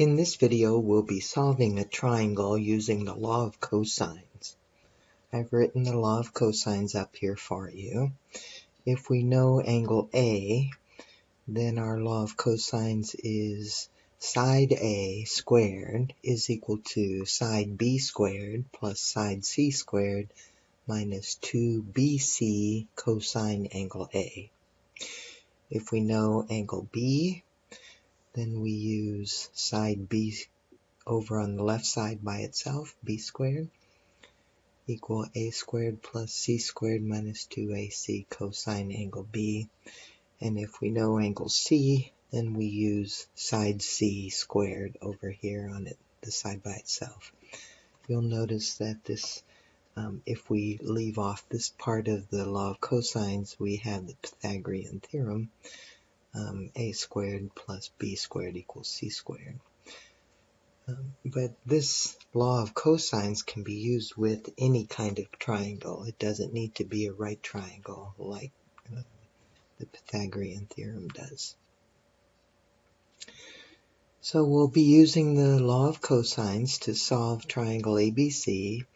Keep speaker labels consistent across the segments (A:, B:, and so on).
A: In this video, we'll be solving a triangle using the law of cosines. I've written the law of cosines up here for you. If we know angle A, then our law of cosines is side A squared is equal to side B squared plus side C squared minus 2BC cosine angle A. If we know angle B, then we use side B over on the left side by itself, b squared, equal a squared plus c squared minus 2ac cosine angle B. And if we know angle C, then we use side C squared over here on the side by itself. You'll notice that this, if we leave off this part of the law of cosines, we have the Pythagorean theorem, a squared plus b squared equals c squared. But this law of cosines can be used with any kind of triangle. It doesn't need to be a right triangle like the Pythagorean theorem does. So we'll be using the law of cosines to solve triangle ABC.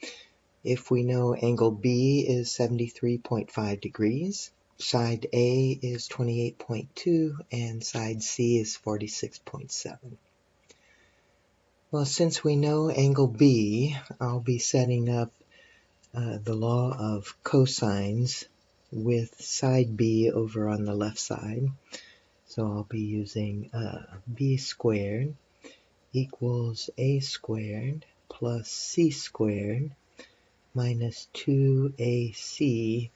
A: If we know angle B is 73.5 degrees, side A is 28.2, and side C is 46.7. Well, since we know angle B, I'll be setting up the law of cosines with side B over on the left side. So I'll be using B squared equals A squared plus C squared minus 2AC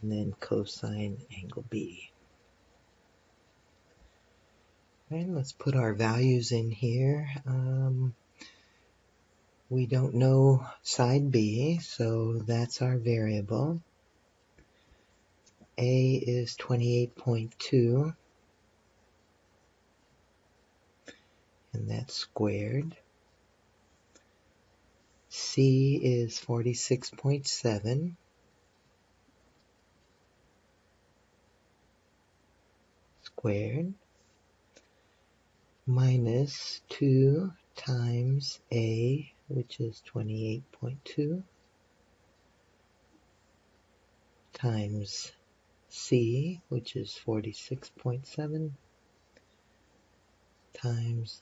A: and then cosine angle B. And let's put our values in here. We don't know side B, so that's our variable. A is 28.2, and that's squared. C is 46.7, squared, minus 2 times A, which is 28.2, times C, which is 46.7, times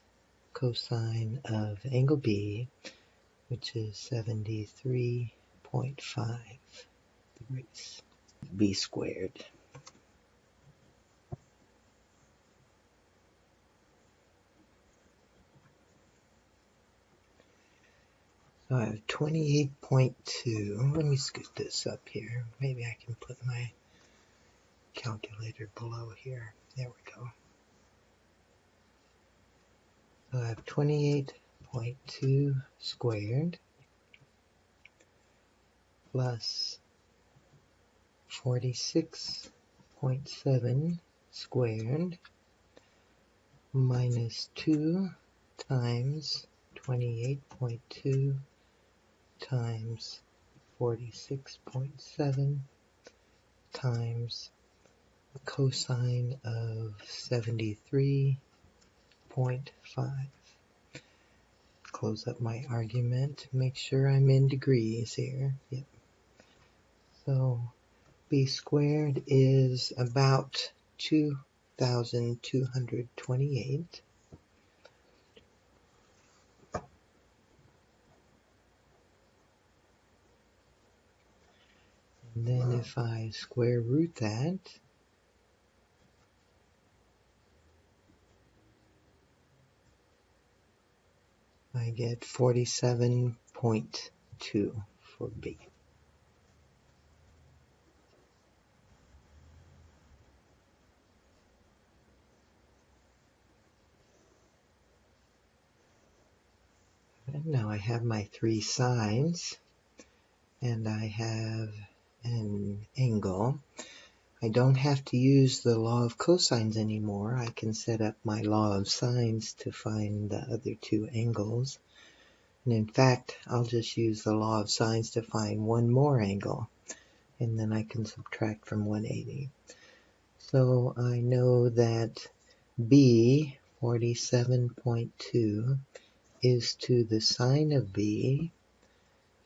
A: cosine of angle B, which is 73.5 degrees. B squared. So I have 28.2. Let me scoot this up here. Maybe I can put my calculator below here. There we go. So I have 28.2 squared plus 46.7 squared minus 2 times 28.2 times 46.7 times the cosine of 73.5. Close up my argument, make sure I'm in degrees here. Yep. So B squared is about 2,228. And then if I square root that, I get 47.2 for B. And now I have my three sides, and I have an angle. I don't have to use the law of cosines anymore. I can set up my law of sines to find the other two angles. And in fact, I'll just use the law of sines to find one more angle, and then I can subtract from 180. So I know that B 47.2 is to the sine of B,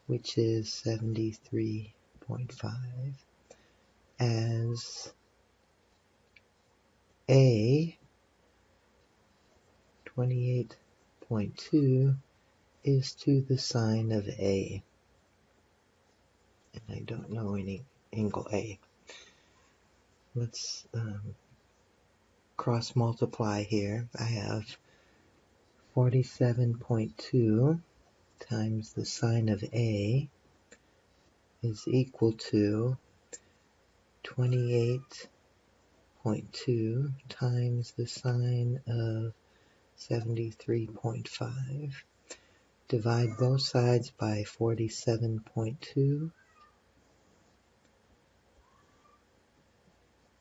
A: which is 73.5, as A, 28.2, is to the sine of A. And I don't know any angle A. Let's cross multiply here. I have 47.2 times the sine of A is equal to 28.2 times the sine of 73.5. Divide both sides by 47.2,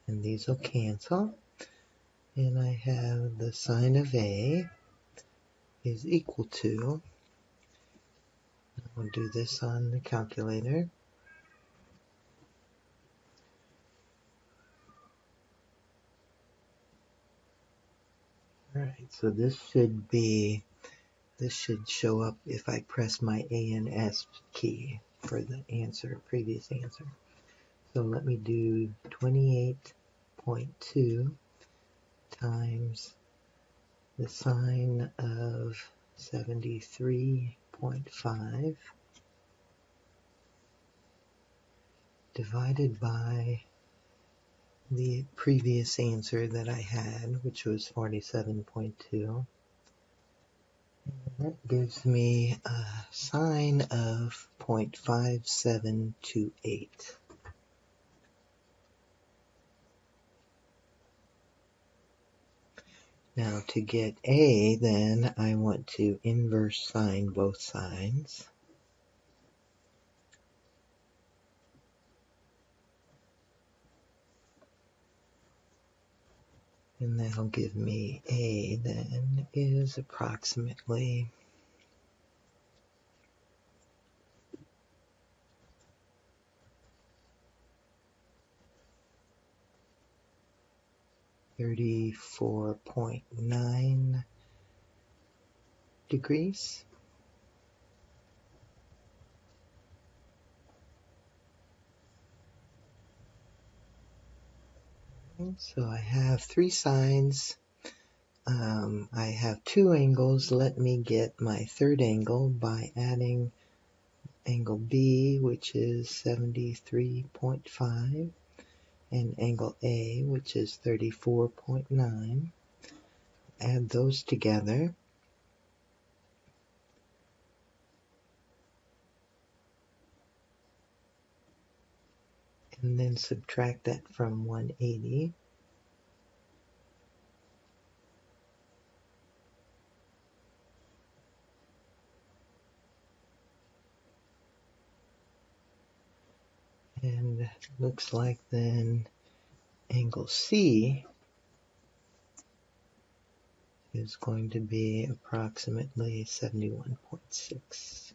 A: and these will cancel. And I have the sine of A is equal to, I'll do this on the calculator, alright, so this should show up if I press my A and S key for the answer, previous answer. So let me do 28.2 times the sine of 73.5 divided by the previous answer that I had, which was 47.2. That gives me a sine of 0.5728. Now to get A, then I want to inverse sine both sides. And that'll give me A then is approximately 34.9 degrees. So I have three sides. I have two angles. Let me get my third angle by adding angle B, which is 73.5, and angle A, which is 34.9. Add those together. And then subtract that from 180. And it looks like then angle C is going to be approximately 71.6.